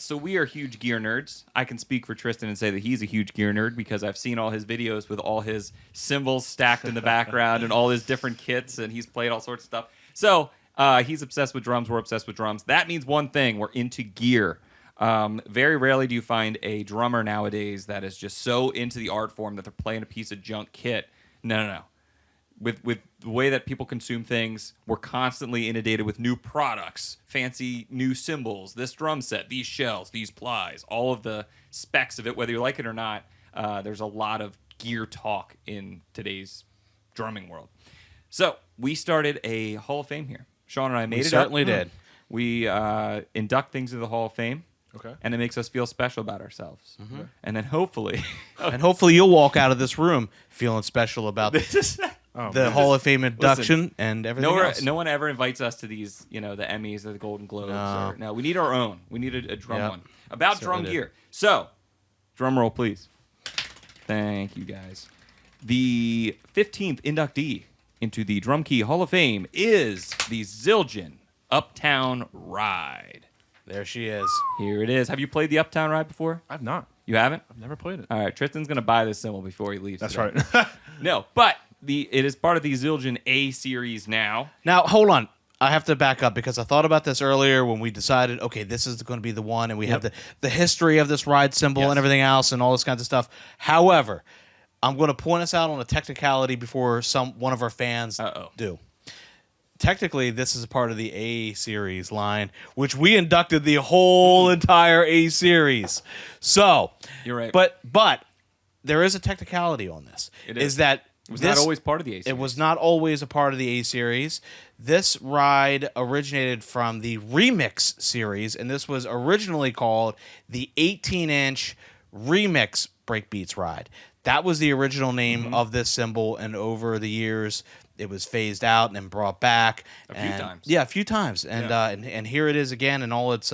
So we are huge gear nerds. I can speak for Tristan and say that he's a huge gear nerd because I've seen all his videos with all his cymbals stacked in the background and all his different kits, and he's played all sorts of stuff. So he's obsessed with drums. We're obsessed with drums. That means one thing. We're into gear. Very rarely do you find a drummer nowadays that is just so into the art form that they're playing a piece of junk kit. No. With the way that people consume things, we're constantly inundated with new products, fancy new cymbals, this drum set, these shells, these plies, all of the specs of it, whether you like it or not. There's a lot of gear talk in today's drumming world. So we started a Hall of Fame here. Sean and I made it up. We certainly did. We induct things into the Hall of Fame. Okay. And it makes us feel special about ourselves. Mm-hmm. And then hopefully... And hopefully you'll walk out of this room feeling special about the Hall of Fame induction and everything else. No one ever invites us to these, the Emmys or the Golden Globes. No, we need our own. We need a drum one. About drum gear. So, drum roll, please. Thank you, guys. The 15th inductee into the Drum Key Hall of Fame is the Zildjian Uptown Ride. There she is. Here it is. Have you played the Uptown Ride before? I've not. You haven't? I've never played it. All right, Tristan's going to buy this cymbal before he leaves. That's today. right. No, but it is part of the Zildjian A series now. Now, hold on. I have to back up because I thought about this earlier when we decided, okay, this is going to be the one, and we have the history of this ride cymbal and everything else and all this kinds of stuff. However, I'm going to point us out on a technicality before one of our fans do. Technically, this is a part of the A series line, which we inducted the whole entire A series. So, you're right. But there is a technicality on this. It is. That it was not always part of the A series. It was not always a part of the A series. This ride originated from the Remix series, and this was originally called the 18-inch Remix Breakbeats Ride. That was the original name of this cymbal, and over the years, it was phased out and then brought back a few times. Yeah, a few times, and here it is again in all its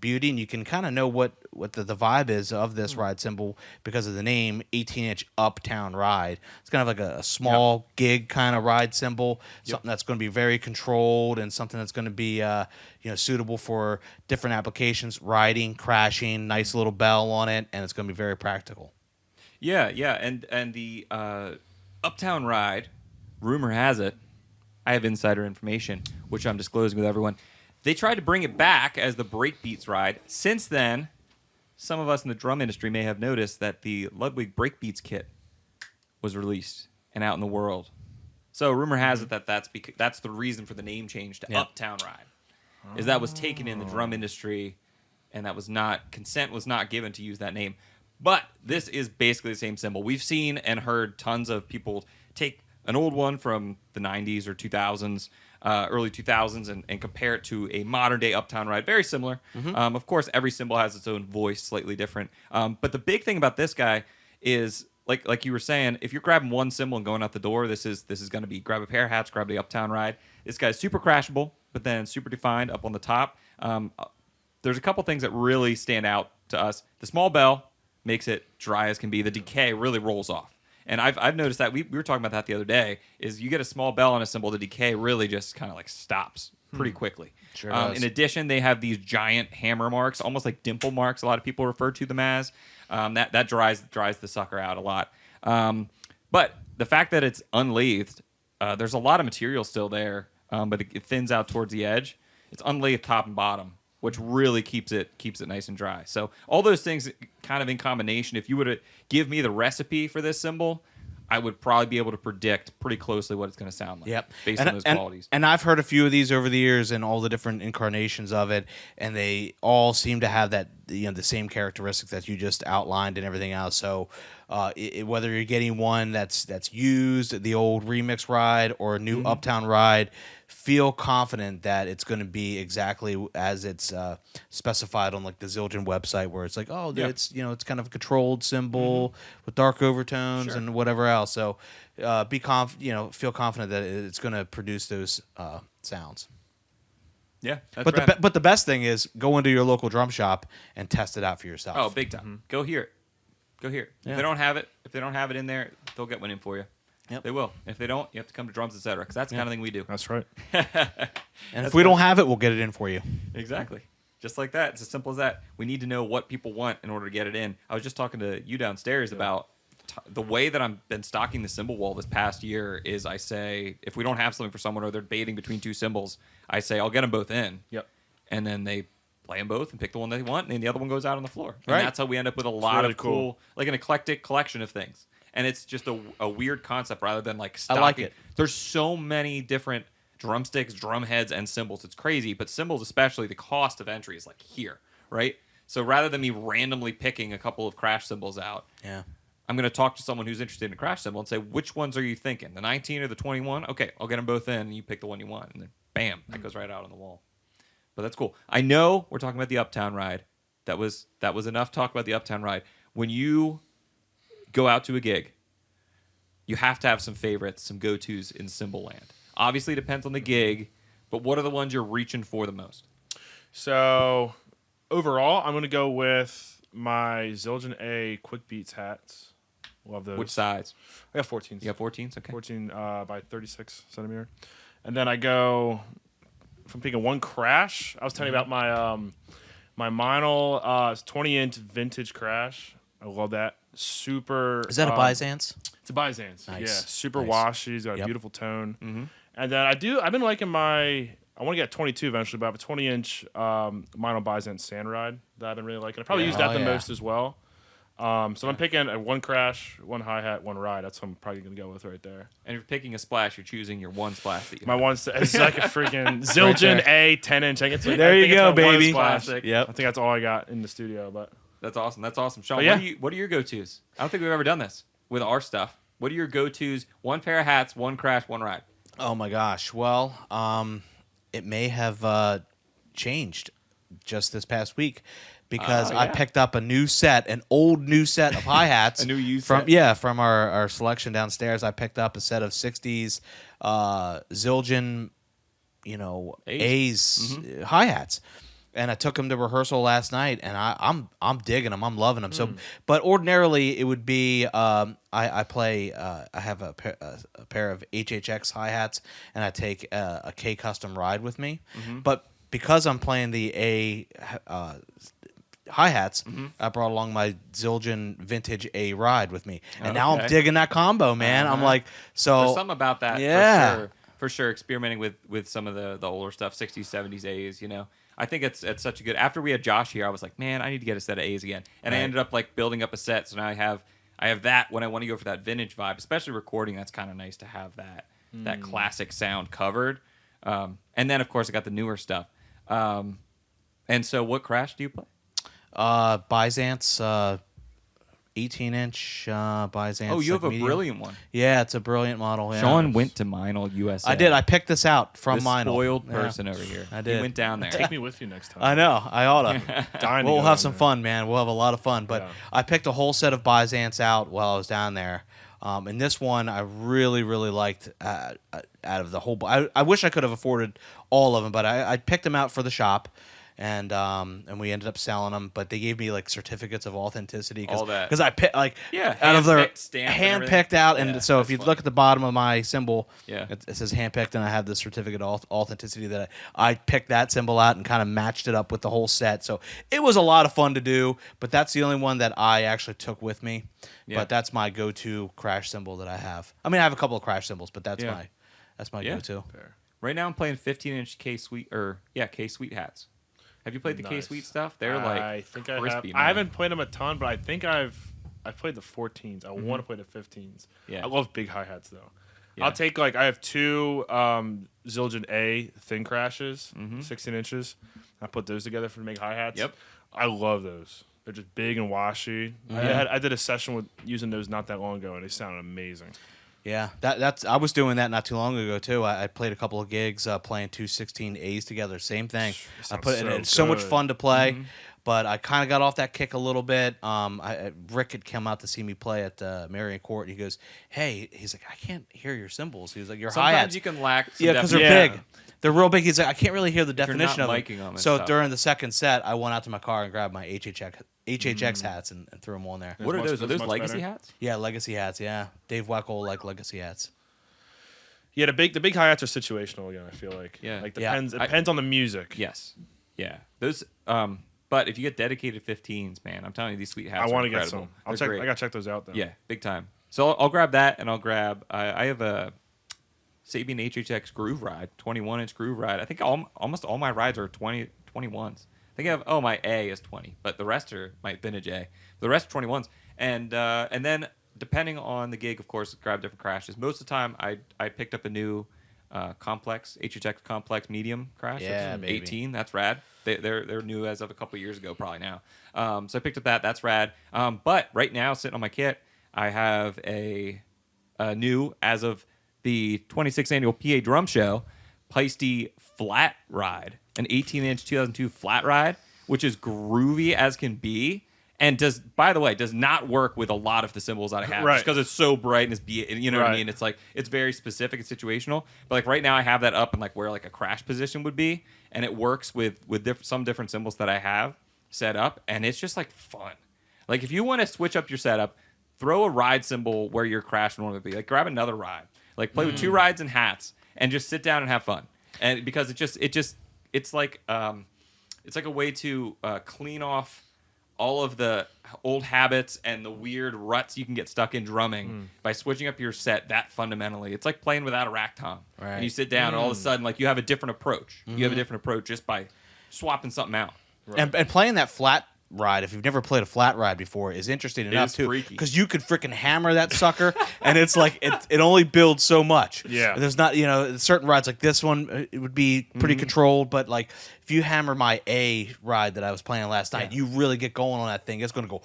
beauty, and you can kind of know what the vibe is of this ride cymbal because of the name 18-inch Uptown Ride. It's kind of like a small gig kind of ride cymbal, something that's going to be very controlled and something that's going to be suitable for different applications, riding, crashing, nice little bell on it, and it's going to be very practical. Yeah, and the Uptown Ride, rumor has it, I have insider information, which I'm disclosing with everyone. They tried to bring it back as the Breakbeats Ride. Since then, some of us in the drum industry may have noticed that the Ludwig Breakbeats kit was released and out in the world. So rumor has it that that's the reason for the name change to Uptown Ride, is that was taken in the drum industry, and that was not consent was not given to use that name. But this is basically the same cymbal. We've seen and heard tons of people take an old one from the 90s or 2000s, early 2000s, and compare it to a modern-day Uptown Ride. Very similar. Of course, every cymbal has its own voice, slightly different. But the big thing about this guy is, like you were saying, if you're grabbing one cymbal and going out the door, this is going to be grab a pair of hats, grab the Uptown Ride. This guy's super crashable, but then super defined up on the top. There's a couple things that really stand out to us. The small bell makes it dry as can be. The decay really rolls off. And I've noticed that. We were talking about that the other day, is you get a small bell on a cymbal, the decay really just kind of like stops pretty quickly. Sure does. In addition, they have these giant hammer marks, almost like dimple marks, a lot of people refer to them as. That dries the sucker out a lot. But the fact that it's unlathed, there's a lot of material still there, but it thins out towards the edge. It's unlathed top and bottom, which really keeps it nice and dry. So all those things kind of in combination, if you were to give me the recipe for this cymbal, I would probably be able to predict pretty closely what it's going to sound like based on those qualities. And I've heard a few of these over the years and all the different incarnations of it, and they all seem to have that the same characteristics that you just outlined and everything else. So whether you're getting one that's used, the old Remix Ride, or a new Uptown Ride, feel confident that it's going to be exactly as it's specified on like the Zildjian website, where it's like, it's it's kind of a controlled cymbal with dark overtones and whatever else. So feel confident that it's going to produce those sounds. Yeah, but the best thing is go into your local drum shop and test it out for yourself. Oh, big time! Go hear it. Yeah. If they don't have it in there, they'll get one in for you. Yep. They will. If they don't, you have to come to Drums Etc. because that's the kind of thing we do. That's right. And if we don't have it, we'll get it in for you. Exactly. Just like that. It's as simple as that. We need to know what people want in order to get it in. I was just talking to you downstairs about the way that I've been stocking the symbol wall this past year is I say, if we don't have something for someone or they're debating between two symbols, I say, I'll get them both in. Yep. And then they play them both and pick the one they want, and then the other one goes out on the floor. And Right. that's how we end up with a lot really of cool, like an eclectic collection of things. And it's just a weird concept rather than like stocking. I like it. There's so many different drumsticks, drum heads, and cymbals. It's crazy. But cymbals, especially, the cost of entry is like here, right? So rather than me randomly picking a couple of crash cymbals out, Yeah. I'm going to talk to someone who's interested in a crash cymbal and say, which ones are you thinking? The 19 or the 21? Okay, I'll get them both in, and you pick the one you want. And then bam, that goes right out on the wall. But that's cool. I know we're talking about the Uptown ride. That was enough talk about the Uptown ride. When you go out to a gig, you have to have some favorites, some go-tos in cymbal land. Obviously, it depends on the gig, but what are the ones you're reaching for the most? So overall, I'm going to go with my Zildjian A Quick Beats hats. Love those. Which size? I got 14s. You got 14s? Okay. 14 by 36 centimeter. And then I go, if I'm picking one crash, I was telling you about my Meinl 20-inch vintage crash. I love that. Super. Is that a Byzance? It's a Byzance. Nice. Yeah, super Nice. washy. It's got a Yep. beautiful tone. Mm-hmm. And then I've been liking I want to get a 22 eventually, but I have a 20-inch Meinl Byzance Sand Ride that I've been really liking. I probably Yeah. use that Oh, the yeah. most as well. So I'm picking one crash, one hi-hat, one ride. That's what I'm probably going to go with right there. And if you're picking a splash, you're choosing your one splash that you My have. one, it's like a freaking Zildjian A 10-inch. I think it's There you it's go, my one baby. splash. Classic. Yep. I think that's all I got in the studio, but That's awesome. That's awesome. Sean, But yeah. what are your go-tos? I don't think we've ever done this with our stuff. What are your go-tos? One pair of hats, one crash, one ride. Oh my gosh. Well, it may have changed just this past week because I yeah. picked up an old new set of hi-hats. A new used from set? from our selection downstairs. I picked up a set of 60s Zildjian, A's hi-hats. And I took them to rehearsal last night, and I'm digging them. I'm loving them. So, but ordinarily it would be I have a pair of HHX hi-hats, and I take a K custom ride with me. But because I'm playing the A hi-hats, I brought along my Zildjian vintage A ride with me, and now I'm Okay. digging that combo, man. I'm like, There's so something about that Yeah. for sure. Experimenting with some of the older stuff, 60s, 70s A's, I think it's such a good. After we had Josh here, I was like, man, I need to get a set of A's again, and I Right. ended up like building up a set. So now I have that when I want to go for that vintage vibe, especially recording. That's kind of nice to have that classic sound covered. And then of course I got the newer stuff. And so what crash do you play? Byzance 18-inch Byzance. Oh, you have like a medium. brilliant one. Yeah, it's a brilliant model. Yeah. Sean went to Meinl USA. I did. I picked this out from This Meinl. spoiled Yeah. person over here. I did. He went down there. take me with you next time. I know. I oughta. Dying to We'll go have down some there. fun, man. We'll have a lot of fun. But Yeah. I picked a whole set of Byzance out while I was down there. And this one I really, really liked out of the whole. I wish I could have afforded all of them, but I picked them out for the shop. And we ended up selling them, but they gave me like certificates of authenticity All that. because I picked like Yeah, out of their hand-picked, stamped and everything. hand-picked out, and Yeah, so if that's you fun. look at the bottom of my symbol, Yeah. it says hand-picked, and I have the certificate of authenticity that I picked that symbol out and kind of matched it up with the whole set. So it was a lot of fun to do, but that's the only one that I actually took with me. Yeah. But that's my go-to crash symbol that I have. I mean, I have a couple of crash symbols, but that's Yeah. my Yeah. go-to. Fair. Right now I'm playing 15-inch K Sweet hats. Have you played the K Nice. Sweet stuff? They're like I think I have. crispy, I man. haven't played them a ton, but I think I've played the 14s. I want to play the 15s. Yeah. I love big hi hats though. Yeah. I'll take I have two Zildjian A thin crashes, 16 inches. I put those together to make hi hats. Yep. I love those. They're just big and washy. I did a session with using those not that long ago, and they sounded amazing. Yeah, that's I was doing that not too long ago too. I played a couple of gigs playing two 16 A's together. Same thing. I sounds put it. so It's so much good. fun to play, but I kind of got off that kick a little bit. Rick had come out to see me play at Marion Court. He goes, "Hey," he's like, "I can't hear your cymbals." He's like, "Your Sometimes hi-hats." you can lack some Yeah, because they're Yeah. big. They're real big. He's like, I can't really hear the you're definition not of miking them. them and So stuff. during the second set, I went out to my car and grabbed my HHX hats and threw them on there. What are much- those? Are that's those much legacy better. hats? Yeah, legacy hats. Yeah, Dave Weckl like legacy hats. Yeah, the big hi hats are situational again. I feel like Yeah. like Yeah. depends on the music. Yes. Yeah, those. But if you get dedicated 15s, man, I'm telling you, these sweet hats. I want to to get some. I'll check. Great. I gotta check those out though. Yeah, big time. So I'll grab that, and I'll grab. I have a Sabian HHX Groove Ride, 21-inch Groove Ride. I think almost all my rides are 21s. I think I have my A is 20, but the rest are my vintage A. The rest are 21s, and then depending on the gig, of course, grab different crashes. Most of the time, I picked up a new complex HHX complex medium crash. Yeah, That's baby. 18. That's rad. They're new as of a couple years ago, probably now. So I picked up that. That's rad. But right now, sitting on my kit, I have a new, as of the 26th annual PA Drum Show, Peisty Flat Ride, an 18-inch 2002 flat ride, which is groovy as can be, and does not work with a lot of the cymbals that I have, Right. just because it's so bright and you know what I Right. mean. It's like it's very specific and situational. But like right now, I have that up in like where like a crash position would be, and it works with some different cymbals that I have set up, and it's just like fun. Like if you want to switch up your setup, throw a ride cymbal where your crash would normally be. Like grab another ride. Like play with two rides and hats and just sit down and have fun. And because it's like a way to clean off all of the old habits and the weird ruts you can get stuck in drumming by switching up your set that fundamentally. It's like playing without a rack tom. Right. And you sit down and all of a sudden like you have a different approach. You have a different approach just by swapping something out. And playing that flat ride, if you've never played a flat ride before, is interesting enough is too, freaky. because you could freaking hammer that sucker, and it's like it only builds so much. Yeah. There's not certain rides like this one, it would be pretty controlled, but like if you hammer my A ride that I was playing last night, you really get going on that thing. It's gonna go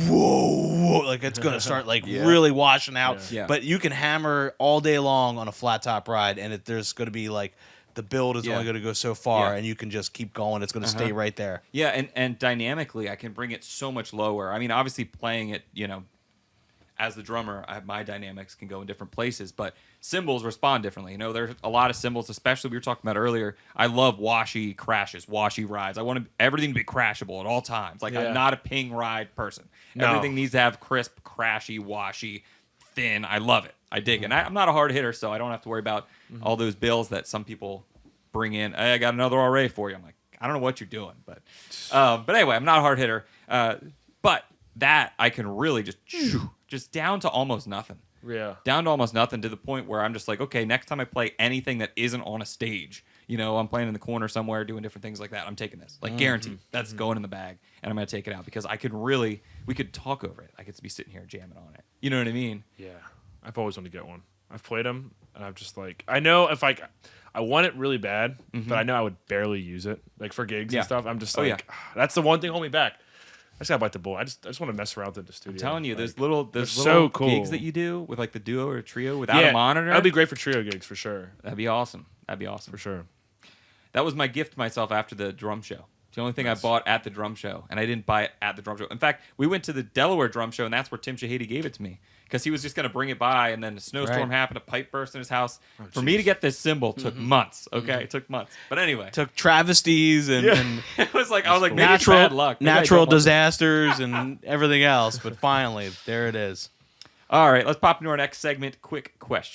whoa, like it's gonna start like really washing out. Yeah. But you can hammer all day long on a flat top ride, and there's gonna be like the build is only going to go so far, Yeah. and you can just keep going. It's going to stay right there. Yeah, and dynamically, I can bring it so much lower. I mean, obviously, playing it, as the drummer, my dynamics can go in different places, but cymbals respond differently. There's a lot of cymbals, especially we were talking about earlier. I love washy crashes, washy rides. I want everything to be crashable at all times. Like, I'm not a ping ride person. No. Everything needs to have crisp, crashy, washy, thin. I love it. I dig it. And I'm not a hard hitter, so I don't have to worry about all those bills that some people bring in. Hey, I got another RA for you. I'm like, I don't know what you're doing, but anyway, I'm not a hard hitter. But that I can really just down to almost nothing. Yeah. Down to almost nothing, to the point where I'm just like, okay, next time I play anything that isn't on a stage, I'm playing in the corner somewhere doing different things like that, I'm taking this. Like, guaranteed. That's going in the bag, and I'm going to take it out because we could talk over it. I could be sitting here jamming on it. You know what I mean? Yeah. I've always wanted to get one. I've played them, and I'm just like, I know if I want it really bad, but I know I would barely use it, like for gigs and stuff. I'm just like, that's the one thing holding me back. I just gotta bite the bullet. I just want to mess around with the studio. I'm telling you, like, those little so cool. gigs that you do with like the duo or trio without a monitor. That'd be great for trio gigs for sure. That'd be awesome. That'd be awesome. For sure. That was my gift to myself after the drum show. It's the only thing I bought at the drum show, and I didn't buy it at the drum show. In fact, we went to the Delaware drum show, and that's where Tim Shahady gave it to me because he was just going to bring it by, and then a snowstorm happened, a pipe burst in his house. For me to get this cymbal took months. Okay, it took months. But anyway, Took travesties and it was like I was like maybe it's natural bad luck. Maybe I natural don't want this. disasters and everything else, but finally there it is. All right, let's pop into our next segment. Quick question.